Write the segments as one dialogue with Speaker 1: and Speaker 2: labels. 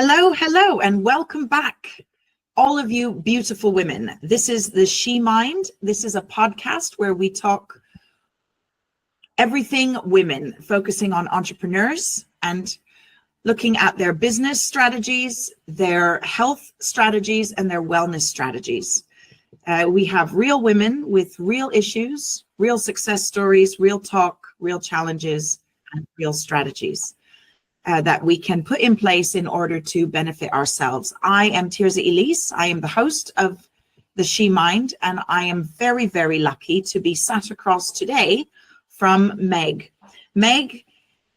Speaker 1: Hello, hello, and welcome back, all of you beautiful women. This is the She Mind. This is a podcast where we talk everything women, focusing on entrepreneurs and looking at their business strategies, their health strategies, and their wellness strategies. We have real women with real issues, real success stories, real talk, real challenges, and real strategies that we can put in place in order to benefit ourselves. I am Tirza Elise. I am the host of the She Mind, and I am very, very lucky to be sat across today from Meg. Meg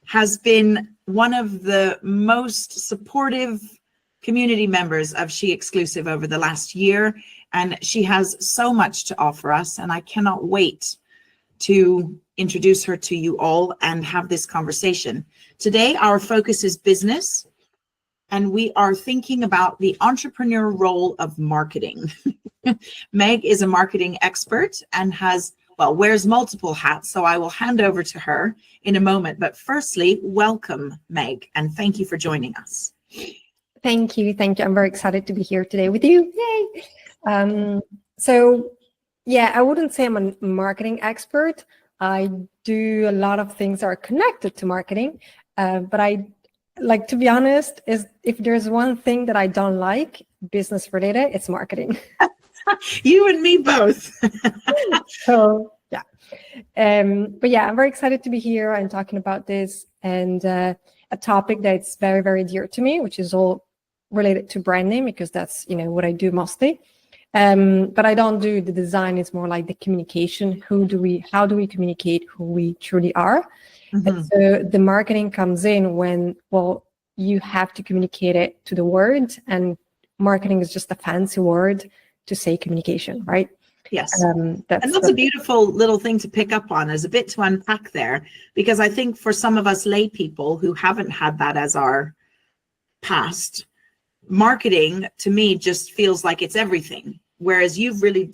Speaker 1: has been one of the most supportive community members of She Exclusive over the last year, and she has so much to offer us, and I cannot wait to introduce her to you all and have this conversation. Today, our focus is business, and we are thinking about the entrepreneur role of marketing. Meg is a marketing expert and wears multiple hats, so I will hand over to her in a moment. But firstly, welcome, Meg, and thank you for joining us.
Speaker 2: Thank you. I'm very excited to be here today with you. Yay! I wouldn't say I'm a marketing expert. I do a lot of things that are connected to marketing, but I like, to be honest, if there's one thing that I don't like, business related, it's marketing.
Speaker 1: You and me both.
Speaker 2: I'm very excited to be here and talking about this, and a topic that's very, very dear to me, which is all related to branding, because that's what I do mostly. But I don't do the design. It's more like the communication. How do we communicate who we truly are? Mm-hmm. And so the marketing comes in when, you have to communicate it to the world, and marketing is just a fancy word to say communication, right?
Speaker 1: Yes. That's a beautiful little thing to pick up on. There's a bit to unpack there, because I think for some of us lay people who haven't had that as our past, marketing to me just feels like it's everything. Whereas you've really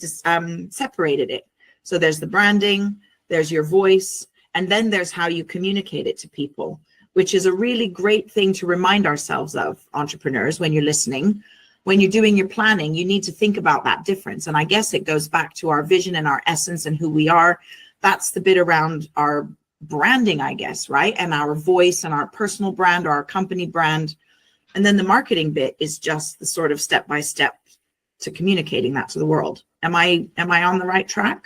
Speaker 1: separated it. So there's the branding, there's your voice, and then there's how you communicate it to people, which is a really great thing to remind ourselves of, entrepreneurs, when you're listening. When you're doing your planning, you need to think about that difference. And I guess it goes back to our vision and our essence and who we are. That's the bit around our branding, I guess, right? And our voice and our personal brand or our company brand. And then the marketing bit is just the sort of step-by-step to communicating that to the world. Am I on the right track?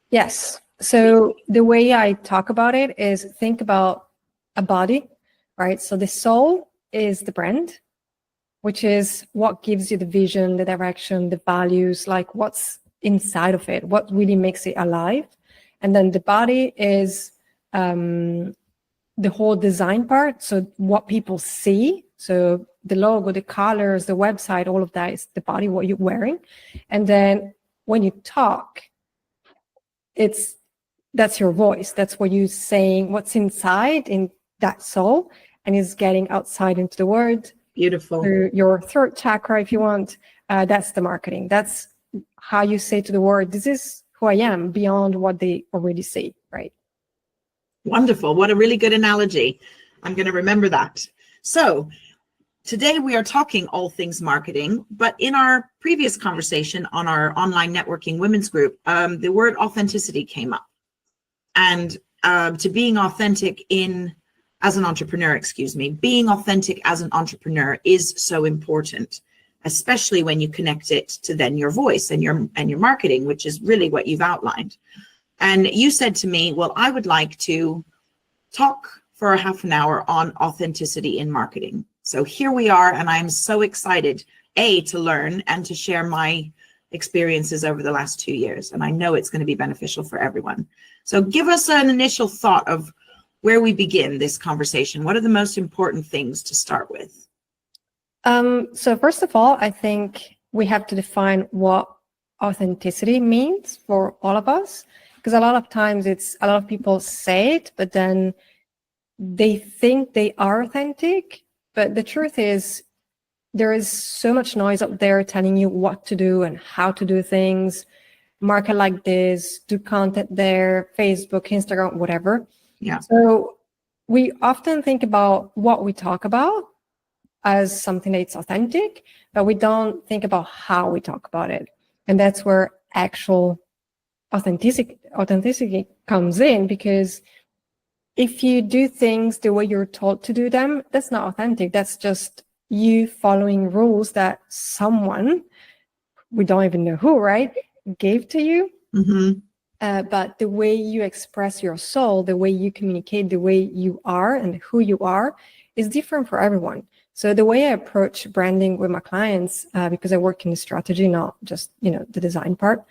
Speaker 2: Yes. So the way I talk about it is, think about a body, right? So the soul is the brand, which is what gives you the vision, the direction, the values, like what's inside of it, what really makes it alive. And then the body is the whole design part. So what people see. So the logo, the colors, the website, all of that is the body, what you're wearing. And then when you talk, that's your voice. That's what you're saying, what's inside in that soul, and is getting outside into the world.
Speaker 1: Beautiful.
Speaker 2: Through your third chakra, if you want. That's the marketing. That's how you say to the world, this is who I am, beyond what they already say, right?
Speaker 1: Wonderful. What a really good analogy. I'm going to remember that. So today we are talking all things marketing, but in our previous conversation on our online networking women's group, the word authenticity came up. And to being authentic as an entrepreneur, being authentic as an entrepreneur is so important, especially when you connect it to then your voice and your marketing, which is really what you've outlined. And you said to me, well, I would like to talk for a half an hour on authenticity in marketing. So here we are, and I'm so excited, to learn and to share my experiences over the last 2 years. And I know it's going to be beneficial for everyone. So give us an initial thought of where we begin this conversation. What are the most important things to start with?
Speaker 2: So first of all, I think we have to define what authenticity means for all of us, because a lot of times a lot of people say it, but then they think they are authentic. But the truth is, there is so much noise out there telling you what to do and how to do things. Market like this, do content there, Facebook, Instagram, whatever.
Speaker 1: Yeah.
Speaker 2: So we often think about what we talk about, as something that's authentic, but we don't think about how we talk about it. And that's where actual authenticity comes in, because if you do things the way you're told to do them, that's not authentic. That's just you following rules that someone, we don't even know who, right, gave to you.
Speaker 1: Mm-hmm.
Speaker 2: But the way you express your soul, the way you communicate, the way you are and who you are is different for everyone. So the way I approach branding with my clients, because I work in the strategy, not just, the design part,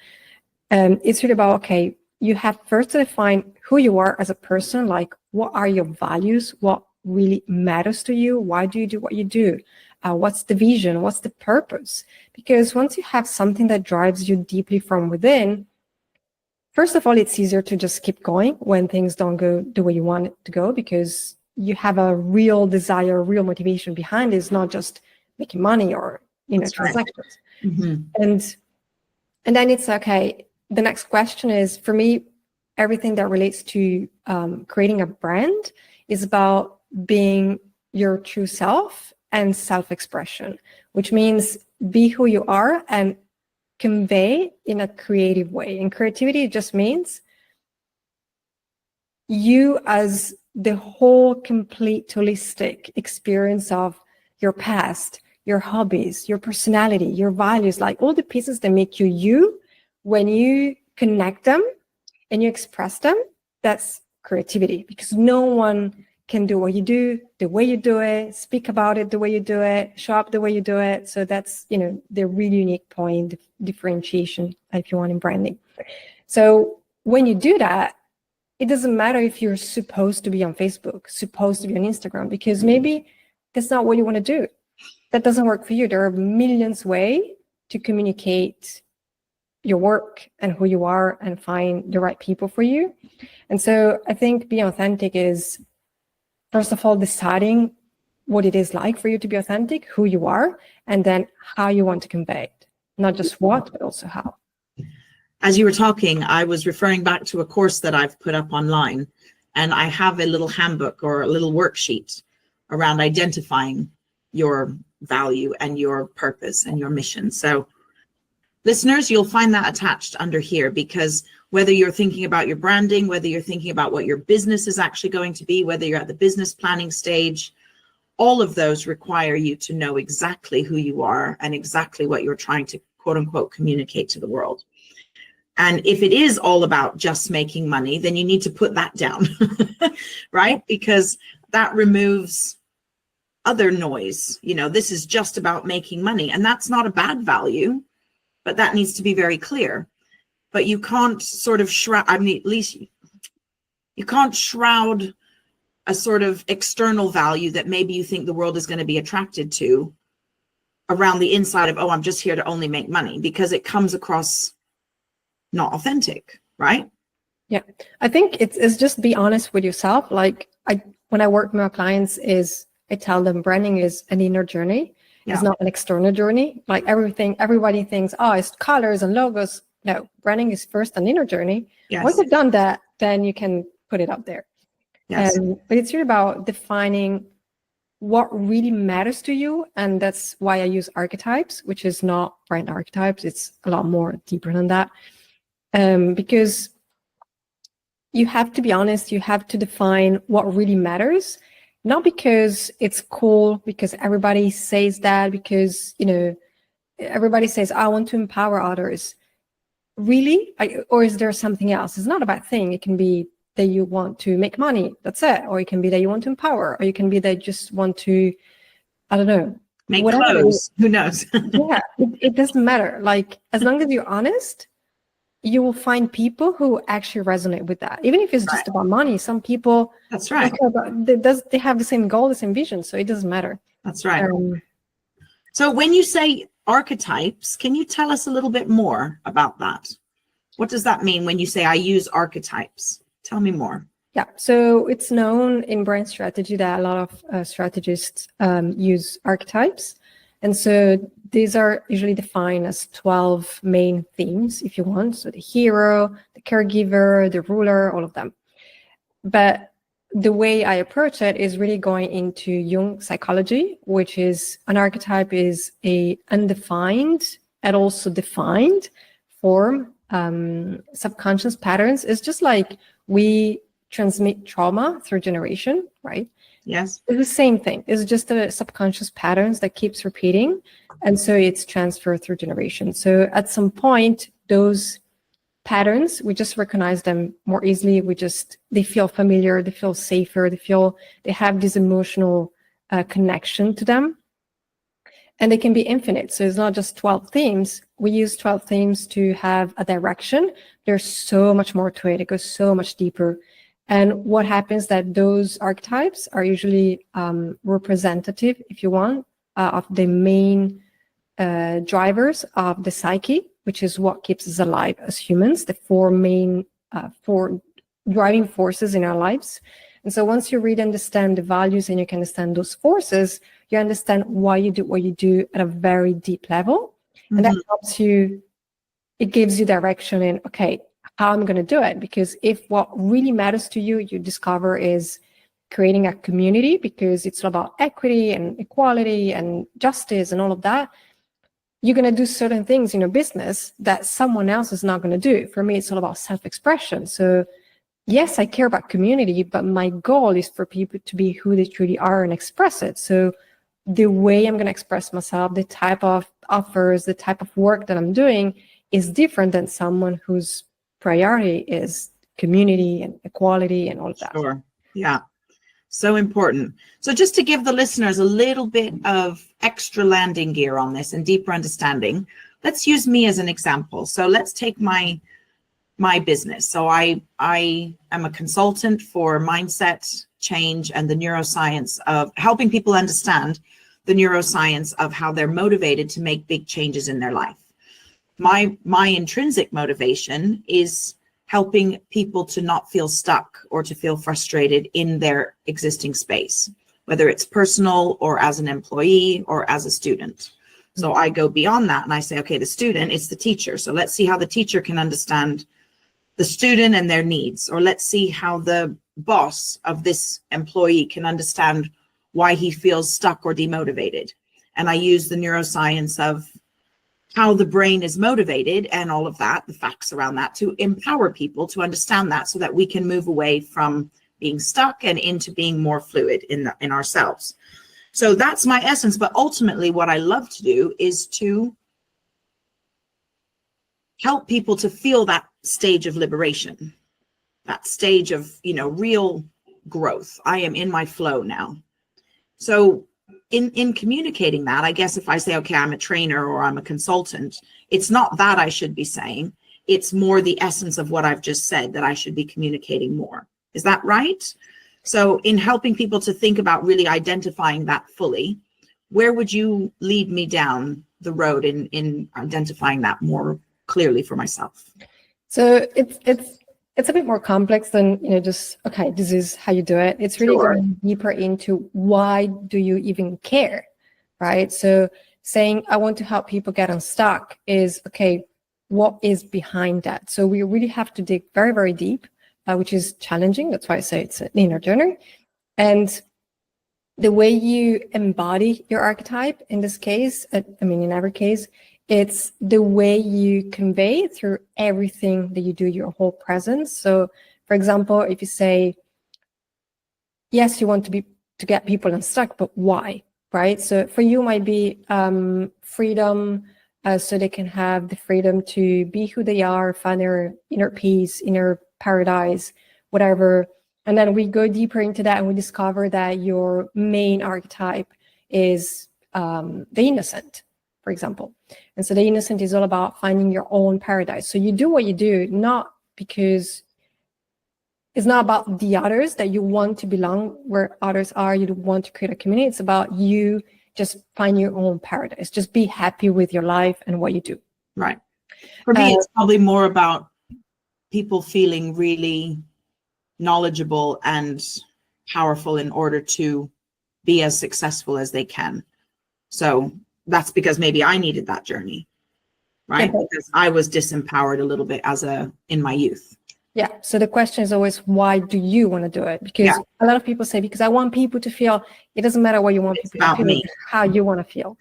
Speaker 2: it's really about, okay, you have first to define who you are as a person, like what are your values, what really matters to you, why do you do what you do, what's the vision, what's the purpose? Because once you have something that drives you deeply from within, first of all, it's easier to just keep going when things don't go the way you want it to go, because you have a real desire, real motivation behind it. It's not just making money or,
Speaker 1: That's right.
Speaker 2: transactions.
Speaker 1: Mm-hmm.
Speaker 2: And then it's okay. The next question is, for me, everything that relates to creating a brand is about being your true self and self-expression, which means be who you are and convey in a creative way. And creativity just means you as the whole complete holistic experience of your past, your hobbies, your personality, your values, like all the pieces that make you you. When you connect them and you express them, that's creativity, because no one can do what you do the way you do it, speak about it the way you do it, show up the way you do it. So that's, the really unique point, differentiation, if you want, in branding. So when you do that, it doesn't matter if you're supposed to be on Facebook, supposed to be on Instagram, because maybe that's not what you want to do. That doesn't work for you. There are millions ways to communicate your work and who you are and find the right people for you. And so I think being authentic is, first of all, deciding what it is like for you to be authentic, who you are, and then how you want to convey it. Not just what, but also how.
Speaker 1: As you were talking, I was referring back to a course that I've put up online, and I have a little handbook or a little worksheet around identifying your value and your purpose and your mission. So listeners, you'll find that attached under here, because whether you're thinking about your branding, whether you're thinking about what your business is actually going to be, whether you're at the business planning stage, all of those require you to know exactly who you are and exactly what you're trying to, quote unquote, communicate to the world. And if it is all about just making money, then you need to put that down, right? Because that removes other noise. This is just about making money, and that's not a bad value, but that needs to be very clear. But you can't sort of shroud, at least you can't shroud a sort of external value that maybe you think the world is going to be attracted to around the inside of, oh, I'm just here to only make money, because it comes across not authentic, right?
Speaker 2: Yeah, I think it's just be honest with yourself. Like when I work with my clients, I tell them branding is an inner journey. Yeah. It's not an external journey. Like everybody thinks, oh, it's colors and logos. No, branding is first an inner journey. Yes. Once you've done that, then you can put it out there. Yes. But it's really about defining what really matters to you. And that's why I use archetypes, which is not brand archetypes. It's a lot more deeper than that. Because you have to be honest, you have to define what really matters, not because it's cool, because everybody says that, because, everybody says, I want to empower others. Really? Or is there something else? It's not a bad thing. It can be that you want to make money. That's it. Or it can be that you want to empower, or you can be that you just want to, I don't know.
Speaker 1: Make clothes. Who knows?
Speaker 2: Yeah, it doesn't matter. Like, as long as you're honest, you will find people who actually resonate with that. Even if it's just about money, some people,
Speaker 1: that's right,
Speaker 2: they have the same goal, the same vision, so it doesn't matter.
Speaker 1: That's right. So when you say archetypes, can you tell us a little bit more about that? What does that mean when you say I use archetypes? Tell me more.
Speaker 2: Yeah, so it's known in brand strategy that a lot of strategists use archetypes. And so these are usually defined as 12 main themes, if you want. So the hero, the caregiver, the ruler, all of them. But the way I approach it is really going into Jung psychology, which is an archetype is a undefined and also defined form. Subconscious patterns is just like we transmit trauma through generation, right?
Speaker 1: Yes.
Speaker 2: It's the same thing. It's just the subconscious patterns that keeps repeating. And so it's transferred through generation. So at some point, those patterns, we just recognize them more easily. They feel familiar, they feel safer, they have this emotional connection to them. And they can be infinite. So it's not just 12 themes. We use 12 themes to have a direction. There's so much more to it. It goes so much deeper. And what happens that those archetypes are usually representative, if you want, of the main drivers of the psyche, which is what keeps us alive as humans, the four driving forces in our lives. And so once you really understand the values and you can understand those forces, you understand why you do what you do at a very deep level. Mm-hmm. And that helps you, it gives you direction in, okay, how I'm going to do it. Because if what really matters to you, you discover is creating a community, because it's all about equity and equality and justice and all of that, you're going to do certain things in your business that someone else is not going to do. For me, it's all about self-expression. So yes, I care about community, but my goal is for people to be who they truly are and express it. So the way I'm going to express myself, the type of offers, the type of work that I'm doing is different than someone whose priority is community and equality and all of that.
Speaker 1: Sure. Yeah. So important. So just to give the listeners a little bit of extra landing gear on this and deeper understanding, let's use me as an example. So let's take my business. So I am a consultant for mindset change and the neuroscience of helping people understand the neuroscience of how they're motivated to make big changes in their life. My intrinsic motivation is helping people to not feel stuck or to feel frustrated in their existing space, whether it's personal or as an employee or as a student. So I go beyond that and I say, okay, the student is the teacher. So let's see how the teacher can understand the student and their needs, or let's see how the boss of this employee can understand why he feels stuck or demotivated. And I use the neuroscience of how the brain is motivated and all of that, the facts around that, to empower people to understand that so that we can move away from being stuck and into being more fluid in ourselves. So that's my essence. But ultimately, what I love to do is to help people to feel that stage of liberation, that stage of, real growth. I am in my flow now. So in communicating that, I guess if I say, okay, I'm a trainer or I'm a consultant, it's not that I should be saying, it's more the essence of what I've just said that I should be communicating more. Is that right? So in helping people to think about really identifying that fully, where would you lead me down the road in identifying that more clearly for myself?
Speaker 2: So it's a bit more complex than, just, okay, this is how you do it. It's really going deeper into why do you even care, right? So saying, I want to help people get unstuck is, okay, what is behind that? So we really have to dig very, very deep, which is challenging. That's why I say it's an inner journey. And the way you embody your archetype in this case, in every case, it's the way you convey through everything that you do, your whole presence. So, for example, if you say, yes, you want to get people unstuck, but why, right? So for you might be freedom, so they can have the freedom to be who they are, find their inner peace, inner paradise, whatever. And then we go deeper into that and we discover that your main archetype is the innocent, for example. And so the innocent is all about finding your own paradise. So you do what you do, not because it's not about the others that you want to belong where others are. You want to create a community. It's about you just find your own paradise. Just be happy with your life and what you do.
Speaker 1: Right. For me, it's probably more about people feeling really knowledgeable and powerful in order to be as successful as they can. So that's because maybe I needed that journey, right? Because I was disempowered a little bit in my youth.
Speaker 2: Yeah. So the question is always, why do you want to do it? Because a lot of people say, because I want people to feel. It doesn't matter what you want people to feel,
Speaker 1: me.
Speaker 2: it's how you want to feel,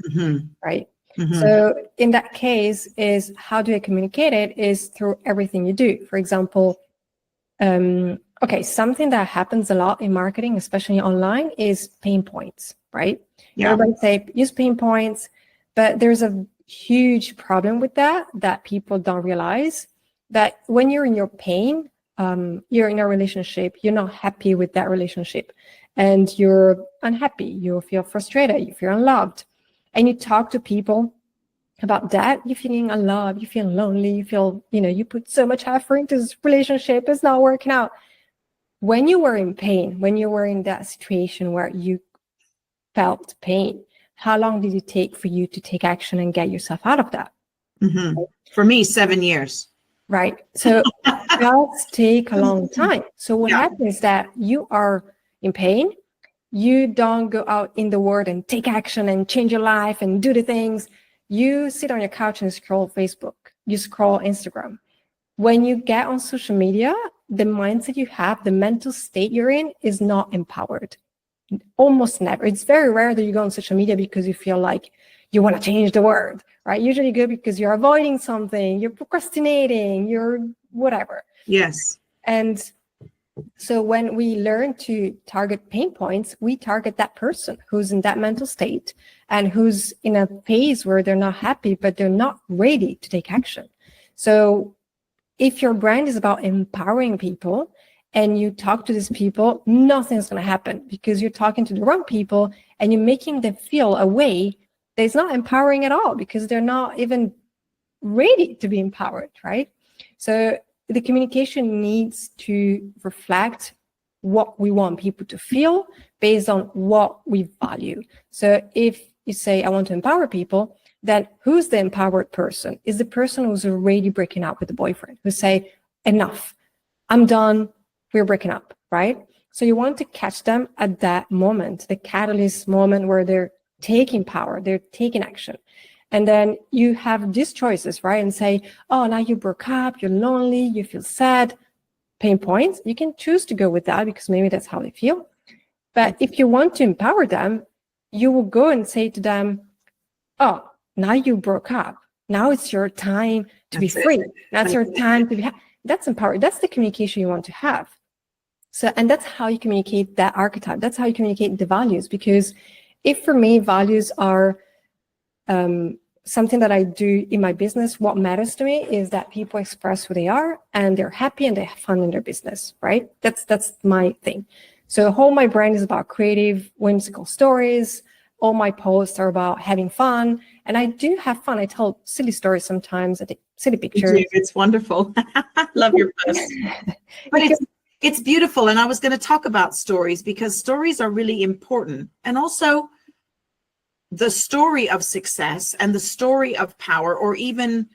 Speaker 2: right? So in that case, is how do I communicate it? Is through everything you do. For example, okay, something that happens a lot in marketing, especially online, is pain points, right? Everybody say use pain points, but there's a huge problem with that people don't realize. That when you're in your pain, you're in a relationship, you're not happy with that relationship, and you're unhappy, you feel frustrated, you feel unloved, and you talk to people about that, you're feeling unloved, you feel lonely, you feel, you put so much effort into this relationship, it's not working out. When you were in pain, when you were in that situation where you felt pain, how long did it take for you to take action and get yourself out of that?
Speaker 1: For me, 7 years.
Speaker 2: Right. So it does take a long time. So what happens is that you are in pain. You don't go out in the world and take action and change your life and do the things. You sit on your couch and scroll Facebook. You scroll Instagram. When you get on social media, the mindset you have, the mental state you're in is not empowered. Almost never. It's very rare that you go on social media because you feel like you want to change the world, right? Usually you go because you're avoiding something, you're procrastinating, you're whatever.
Speaker 1: Yes.
Speaker 2: And so when we learn to target pain points, we target that person who's in that mental state and who's in a phase where they're not happy, but they're not ready to take action. So if your brand is about empowering people and you talk to these people, nothing's going to happen because you're talking to the wrong people and you're making them feel a way that is not empowering at all because they're not even ready to be empowered, right? So the communication needs to reflect what we want people to feel based on what we value. So if you say, I want to empower people, then who's the empowered person? Is the person who's already breaking up with the boyfriend, who say, enough, I'm done, we're breaking up, right? So you want to catch them at that moment, the catalyst moment where they're taking power, they're taking action. And then you have these choices, right? And say, oh, now you broke up, you're lonely, you feel sad, pain points. You can choose to go with that because maybe that's how they feel. But if you want to empower them, you will go and say to them, oh, now you broke up. Now it's your time to be free. That's your time to be happy. That's empowered. That's the communication you want to have. So, and that's how you communicate that archetype. That's how you communicate the values. Because if for me, values are something that I do in my business, what matters to me is that people express who they are and they're happy and they have fun in their business, right? That's my thing. So all my brand is about creative, whimsical stories. All my posts are about having fun. And I do have fun. I tell silly stories sometimes. I take silly pictures.
Speaker 1: It's wonderful. I love your posts. But it's beautiful. And I was going to talk about stories because stories are really important. And also the story of success and the story of power, or even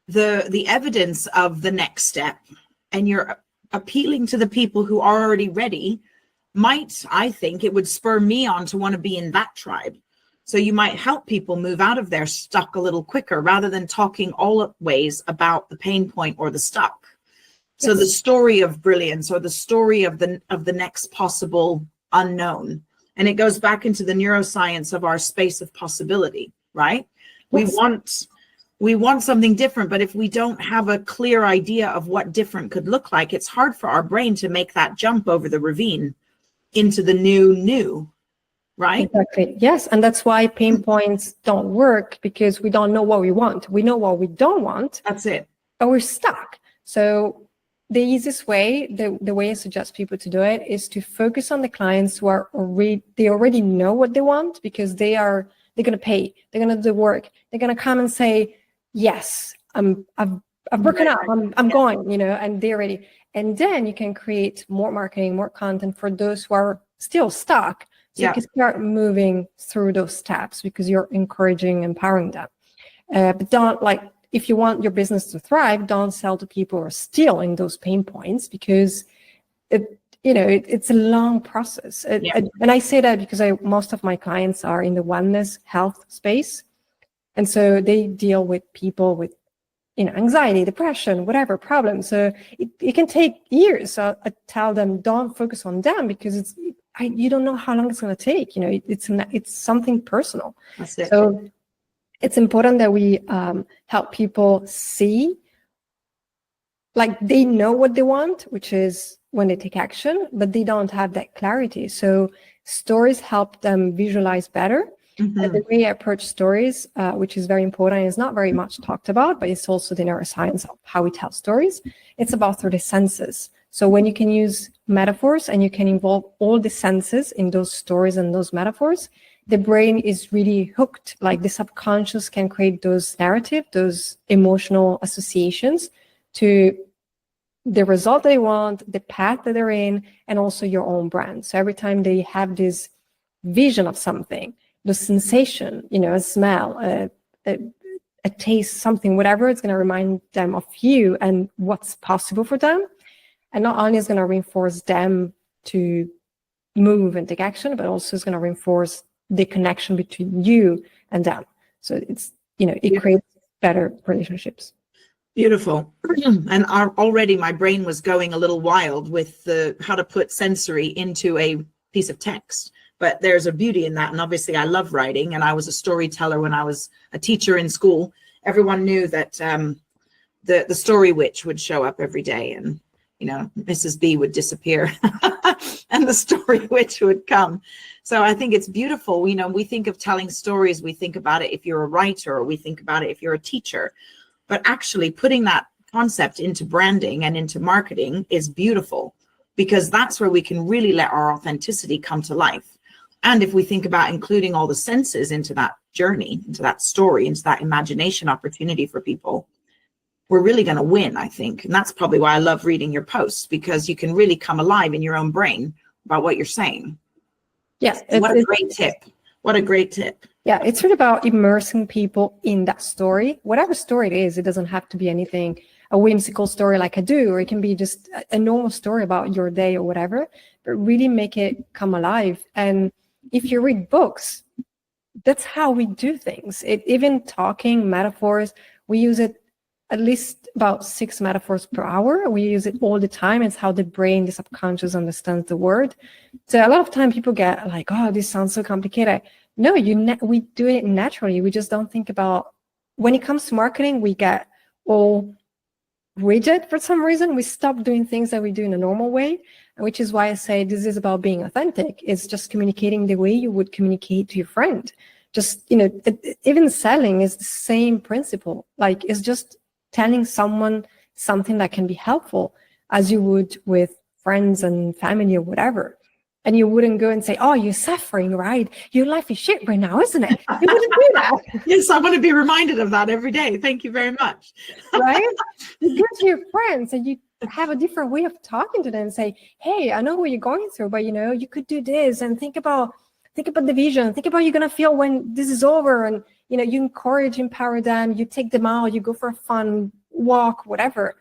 Speaker 1: the evidence of the next step, and you're appealing to the people who are already ready, I think it would spur me on to want to be in that tribe. So you might help people move out of their stuck a little quicker rather than talking always about the pain point or the stuck. So yes. The story of brilliance, or the story of the next possible unknown. And it goes back into the neuroscience of our space of possibility, right? Yes. We want something different, but if we don't have a clear idea of what different could look like, it's hard for our brain to make that jump over the ravine into the new, right?
Speaker 2: Exactly. Yes. And that's why pain points don't work, because we don't know what we want. We know what we don't want.
Speaker 1: That's it.
Speaker 2: But we're stuck. So the easiest way, the way I suggest people to do it, is to focus on the clients who are already know what they want, because they're going to pay, they're going to do the work, they're going to come and say, yes, I've broken up, I'm going, and they're ready. And then you can create more marketing, more content for those who are still stuck. So you can start moving through those steps because you're encouraging, empowering them. But don't, if you want your business to thrive, don't sell to people who are still in those pain points, because it's a long process. And I say that because most of my clients are in the wellness health space. And so they deal with people with anxiety, depression, whatever problem. So it can take years. So I tell them, don't focus on them, because you don't know how long it's going to take. It's something personal.
Speaker 1: That's it.
Speaker 2: So it's important that we help people see, like, they know what they want, which is when they take action, but they don't have that clarity. So stories help them visualize better.
Speaker 1: Mm-hmm.
Speaker 2: And the way I approach stories, which is very important, is not very much talked about, but it's also the neuroscience of how we tell stories. It's about through the senses. So when you can use metaphors and you can involve all the senses in those stories and those metaphors, the brain is really hooked. Like, the subconscious can create those narrative, those emotional associations to the result they want, the path that they're in, and also your own brand. So every time they have this vision of something, the sensation, a smell, a taste, something, whatever, it's going to remind them of you and what's possible for them. And not only is going to reinforce them to move and take action, but also is going to reinforce the connection between you and them. So it's, it creates better relationships.
Speaker 1: Beautiful. And already my brain was going a little wild with how to put sensory into a piece of text. But there's a beauty in that. And obviously I love writing, and I was a storyteller when I was a teacher in school. Everyone knew that the story witch would show up every day, and Mrs. B would disappear and the story witch would come. So I think it's beautiful. We think of telling stories, we think about it if you're a writer, or we think about it if you're a teacher. But actually putting that concept into branding and into marketing is beautiful, because that's where we can really let our authenticity come to life. And if we think about including all the senses into that journey, into that story, into that imagination opportunity for people, we're really going to win, I think. And that's probably why I love reading your posts, because you can really come alive in your own brain about what you're saying.
Speaker 2: Yes.
Speaker 1: What a great tip. What a great tip.
Speaker 2: Yeah, it's really about immersing people in that story, whatever story it is. It doesn't have to be anything, a whimsical story like I do, or it can be just a normal story about your day or whatever, but really make it come alive. And if you read books, that's how we do things. Even talking metaphors, we use it at least about 6 metaphors per hour. We use it all the time. It's how the brain, the subconscious, understands the word. So a lot of time people get like, oh, this sounds so complicated. No, we do it naturally. We just don't think about, when it comes to marketing, we get all rigid for some reason. We stop doing things that we do in a normal way, which is why I say this is about being authentic. It's just communicating the way you would communicate to your friend. Just, even selling is the same principle. Like, it's just telling someone something that can be helpful, as you would with friends and family or whatever. And you wouldn't go and say, oh, you're suffering, right? Your life is shit right now, isn't it? You wouldn't do that.
Speaker 1: Yes, I want to be reminded of that every day. Thank you very much.
Speaker 2: Right? You go to your friends and you have a different way of talking to them and say, hey, I know what you're going through, but you could do this, and think about the vision. Think about how you're going to feel when this is over. And, you encourage, empower them. You take them out. You go for a fun walk, whatever.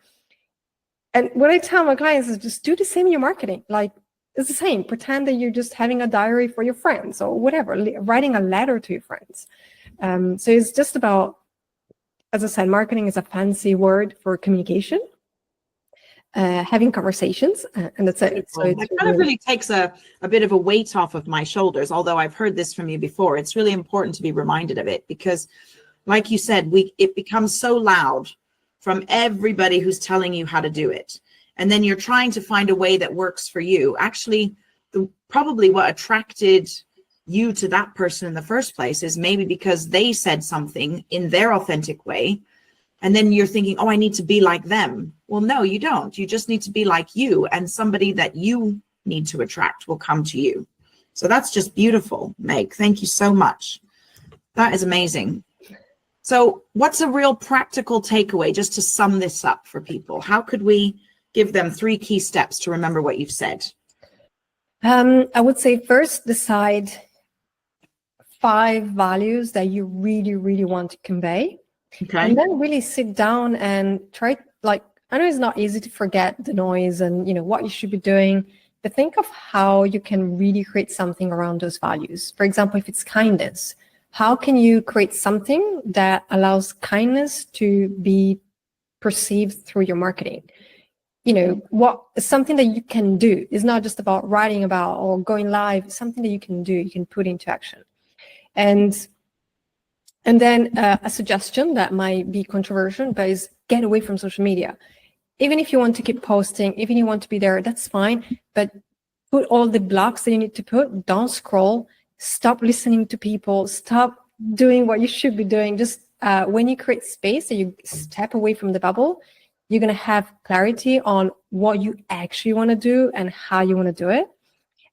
Speaker 2: And what I tell my clients is just do the same in your marketing. Like, it's the same. Pretend that you're just having a diary for your friends or whatever, writing a letter to your friends. So it's just about, as I said, marketing is a fancy word for communication, having conversations, and that's it. So
Speaker 1: that kind of really takes a bit of a weight off of my shoulders, although I've heard this from you before. It's really important to be reminded of it, because like you said, it becomes so loud from everybody who's telling you how to do it. And then you're trying to find a way that works for you. Actually, probably what attracted you to that person in the first place is maybe because they said something in their authentic way. And then you're thinking, oh, I need to be like them. Well, no, you don't. You just need to be like you, and somebody that you need to attract will come to you. So that's just beautiful, Meg. Thank you so much. That is amazing. So what's a real practical takeaway, just to sum this up for people? How could we give them 3 key steps to remember what you've said?
Speaker 2: I would say first, decide 5 values that you really, really want to convey.
Speaker 1: Okay.
Speaker 2: And then really sit down and try, I know it's not easy to forget the noise and, what you should be doing, but think of how you can really create something around those values. For example, if it's kindness, how can you create something that allows kindness to be perceived through your marketing. You know, what something that you can do. It's not just about writing about or going live. Something that you can do, you can put into action. And then a suggestion that might be controversial, but is get away from social media. Even if you want to keep posting, even if you want to be there, that's fine. But put all the blocks that you need to put. Don't scroll. Stop listening to people. Stop doing what you should be doing. Just when you create space and you step away from the bubble, you're going to have clarity on what you actually want to do and how you want to do it.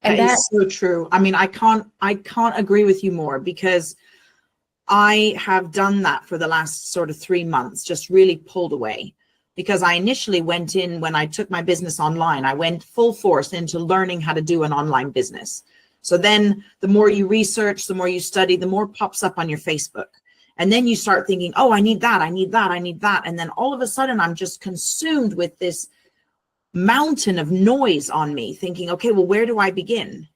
Speaker 2: And
Speaker 1: that is so true. I mean, I can't agree with you more, because I have done that for the last sort of 3 months, just really pulled away. Because I initially went in, when I took my business online, I went full force into learning how to do an online business. So then the more you research, the more you study, the more pops up on your Facebook. And then you start thinking, oh, I need that, I need that, I need that. And then all of a sudden I'm just consumed with this mountain of noise on me, thinking, okay, well, where do I begin?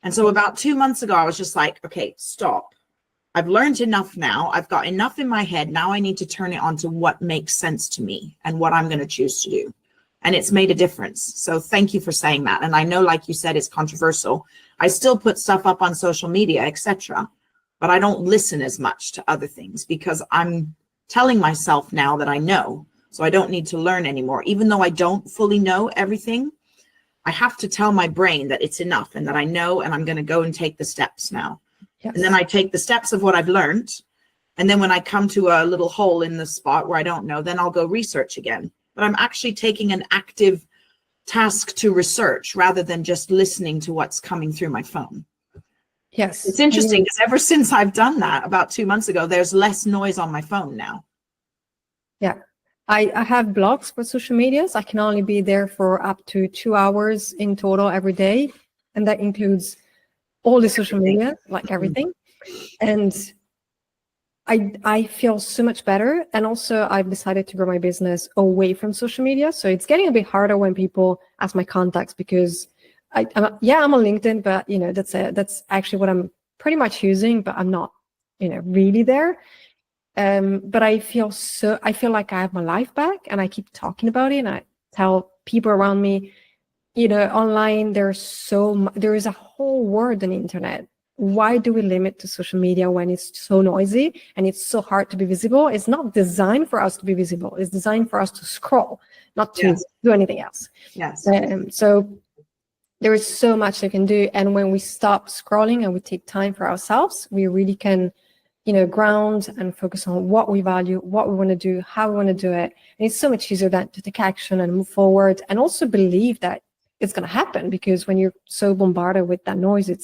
Speaker 1: And so about 2 months ago, I was just like, okay, stop. I've learned enough now. I've got enough in my head. Now I need to turn it on to what makes sense to me and what I'm going to choose to do. And it's made a difference. So thank you for saying that. And I know, like you said, it's controversial. I still put stuff up on social media, etc. But I don't listen as much to other things, because I'm telling myself now that I know. So I don't need to learn anymore. Even though I don't fully know everything, I have to tell my brain that it's enough and that I know, and I'm going to go and take the steps now. Yes. And then I take the steps of what I've learned. And then when I come to a little hole in the spot where I don't know, then I'll go research again. But I'm actually taking an active task to research rather than just listening to what's coming through my phone.
Speaker 2: Yes.
Speaker 1: It's interesting, because ever since I've done that about 2 months ago, there's less noise on my phone now.
Speaker 2: Yeah. I have blocks for social medias. I can only be there for up to 2 hours in total every day. And that includes all the social media, like everything. And I feel so much better. And also I've decided to grow my business away from social media. So it's getting a bit harder when people ask my contacts, because I'm on LinkedIn, but you know, that's actually what I'm pretty much using, but I'm not, you know, really there. But I feel like I have my life back, and I keep talking about it. And I tell people around me, you know, online, there is a whole world on the internet. Why do we limit to social media when it's so noisy and it's so hard to be visible? It's not designed for us to be visible. It's designed for us to scroll, not to do anything else.
Speaker 1: Yes.
Speaker 2: So there is so much they can do. And when we stop scrolling and we take time for ourselves, we really can, you know, ground and focus on what we value, what we want to do, how we want to do it. And it's so much easier than to take action and move forward, and also believe that it's going to happen, because when you're so bombarded with that noise, it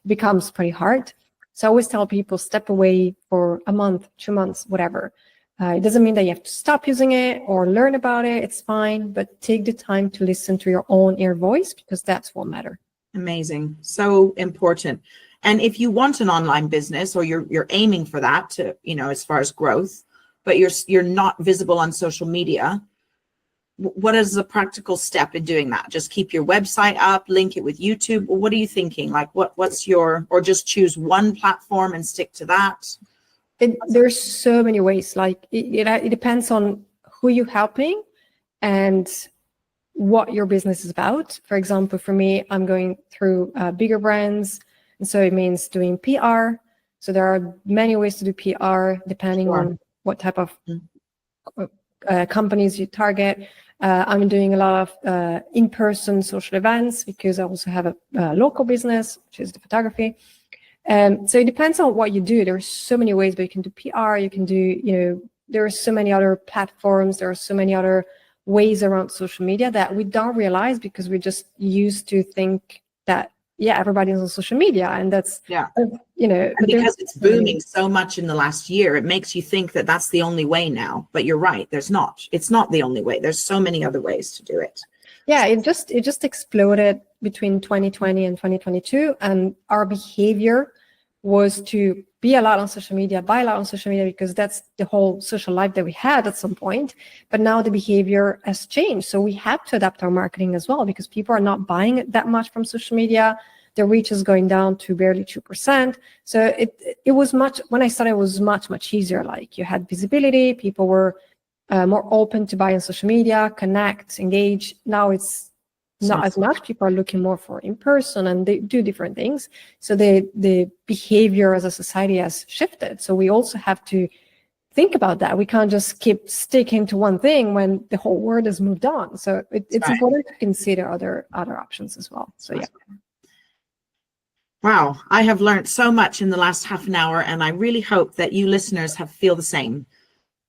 Speaker 2: becomes pretty hard. So I always tell people, step away for a month, 2 months, whatever. It doesn't mean that you have to stop using it or learn about it. It's fine, but take the time to listen to your own inner voice, because that's what matters.
Speaker 1: Amazing. So important. And if you want an online business, or you're aiming for that to, you know, as far as growth, but you're not visible on social media, what is the practical step in doing that? Just keep your website up, link it with YouTube. What are you thinking? Like what's your, or just choose one platform and stick to that?
Speaker 2: There's so many ways. Like it depends on who you're helping and what your business is about. For example, for me, I'm going through bigger brands. And so it means doing PR. So there are many ways to do PR depending on what type of companies you target. I'm doing a lot of in-person social events, because I also have a local business, which is the photography. So it depends on what you do. There's so many ways, but you can do PR, you can do, you know, there are so many other platforms, there are so many other ways around social media that we don't realize, because we're just used to think that, yeah, everybody's on social media, and that's, you know.
Speaker 1: And because it's booming so much in the last year, it makes you think that that's the only way now. But you're right, there's not. It's not the only way. There's so many other ways to do it.
Speaker 2: Yeah, it just exploded between 2020 and 2022, and our behavior was to be a lot on social media, buy a lot on social media, because that's the whole social life that we had at some point. But now the behavior has changed. So we have to adapt our marketing as well, because people are not buying that much from social media. The reach is going down to barely 2%. So it was much, when I started, it was much easier. Like you had visibility, people were more open to buy on social media, connect, engage. Now it's not as much. People are looking more for in person, and they do different things. So the behavior as a society has shifted. So we also have to think about that. We can't just keep sticking to one thing when the whole world has moved on. So it's important to consider other options as well. So yeah.
Speaker 1: Wow, I have learned so much in the last half an hour, and I really hope that you listeners feel the same.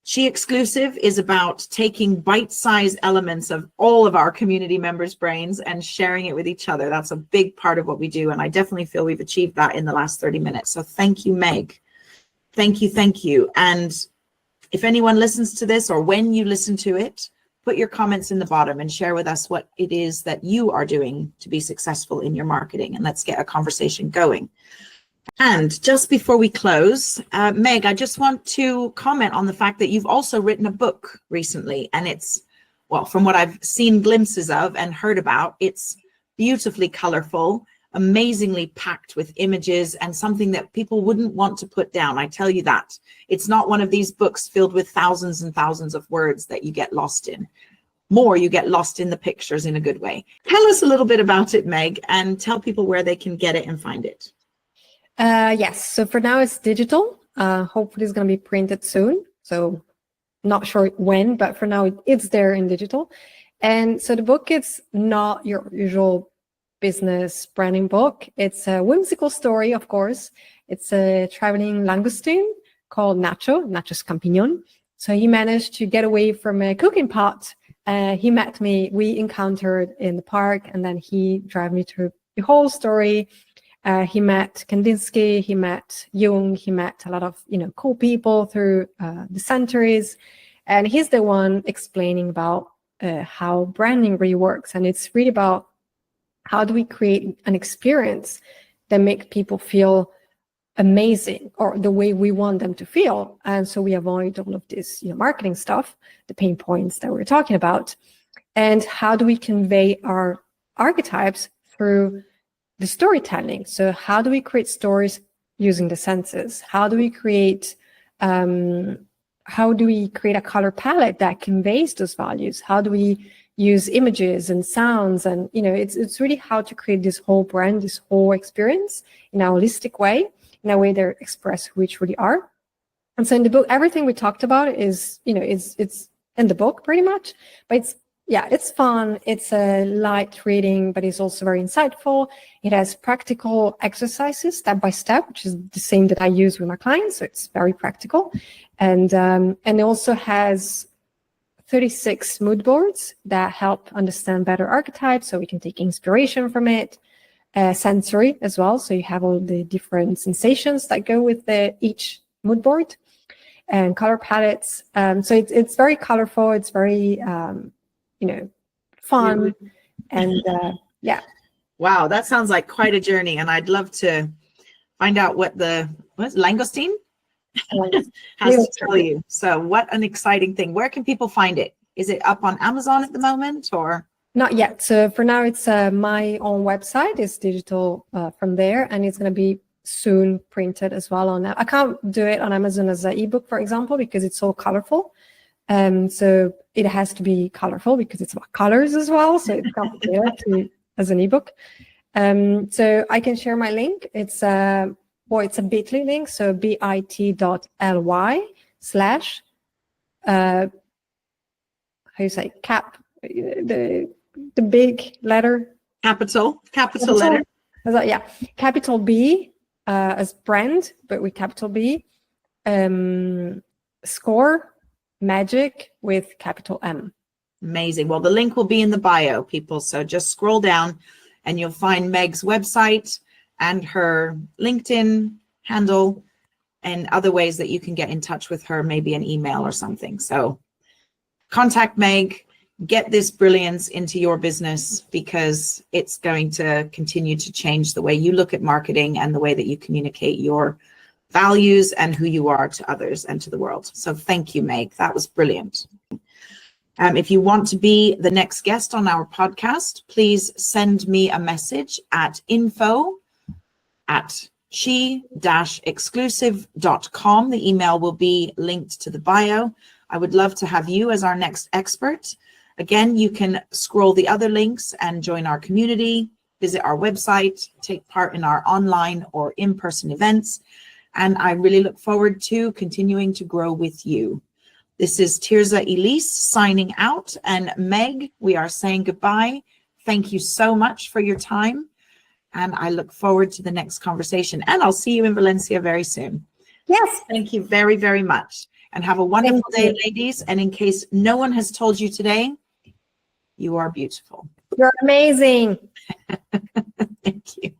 Speaker 1: She Exclusive is about taking bite-sized elements of all of our community members' brains and sharing it with each other. That's a big part of what we do, and I definitely feel we've achieved that in the last 30 minutes. So thank you, Meg. Thank you. And if anyone listens to this, or when you listen to it, put your comments in the bottom and share with us what it is that you are doing to be successful in your marketing, and let's get a conversation going. And just before we close, Meg, I just want to comment on the fact that you've also written a book recently, and it's, well, from what I've seen glimpses of and heard about, it's beautifully colorful, amazingly packed with images, and something that people wouldn't want to put down. I tell you that. It's not one of these books filled with thousands and thousands of words that you get lost in. You get lost in the pictures in a good way. Tell us a little bit about it, Meg, and tell people where they can get it and find it.
Speaker 2: Yes. So for now it's digital. Hopefully it's going to be printed soon. So not sure when, but for now it's there in digital. And so the book is not your usual business branding book. It's a whimsical story, of course. It's a traveling langoustine called Nacho's Campignon. So he managed to get away from a cooking pot. He met me, we encountered in the park, and then he drove me through the whole story. He met Kandinsky, he met Jung, he met a lot of cool people through the centuries. And he's the one explaining about how branding really works. And it's really about how do we create an experience that makes people feel amazing, or the way we want them to feel. And so we avoid all of this marketing stuff, the pain points that we're talking about. And how do we convey our archetypes through the storytelling? So how do we create stories using the senses? How do we create a color palette that conveys those values? How do we use images and sounds? And it's really how to create this whole brand, this whole experience in a holistic way, in a way that express who we truly are. And so in the book, everything we talked about is it's in the book pretty much, but it's fun. It's a light reading, but it's also very insightful. It has practical exercises step by step, which is the same that I use with my clients. So it's very practical. And it also has 36 mood boards that help understand better archetypes, so we can take inspiration from it. Sensory as well, so you have all the different sensations that go with each mood board, and color palettes. So it's very colorful. It's very fun, and yeah.
Speaker 1: Wow, that sounds like quite a journey, and I'd love to find out what's langoustine has to tell you. So what an exciting thing. Where can people find it? Is it up on Amazon at the moment, or?
Speaker 2: Not yet. So for now, it's my own website. It's digital from there, and it's going to be soon printed as well on that. I can't do it on Amazon as an ebook, for example, because it's so colorful. So it has to be colorful because it's about colors as well. So it's complicated as an ebook. So I can share my link. It's it's a bit.ly link. So bit.ly/ how you say cap, the big letter,
Speaker 1: capital letter.
Speaker 2: Yeah, capital B as brand, but with capital B. Score magic with capital M.
Speaker 1: Amazing. Well, the link will be in the bio, people. So just scroll down and you'll find Meg's website and her LinkedIn handle and other ways that you can get in touch with her, maybe an email or something. So contact Meg, get this brilliance into your business, because it's going to continue to change the way you look at marketing and the way that you communicate your values and who you are to others and to the world. So thank you, Meg. That was brilliant. If you want to be the next guest on our podcast, please send me a message at info@she-exclusive.com. The email will be linked to the bio. I would love to have you as our next expert. Again, you can scroll the other links and join our community, visit our website, take part in our online or in-person events. And I really look forward to continuing to grow with you. This is Tirza Elise signing out, and Meg, we are saying goodbye. Thank you so much for your time, and I look forward to the next conversation, and I'll see you in Valencia very soon.
Speaker 2: Yes.
Speaker 1: Thank you very, very much, and have a wonderful day, ladies. And in case no one has told you today, you are beautiful.
Speaker 2: You're amazing.
Speaker 1: Thank you.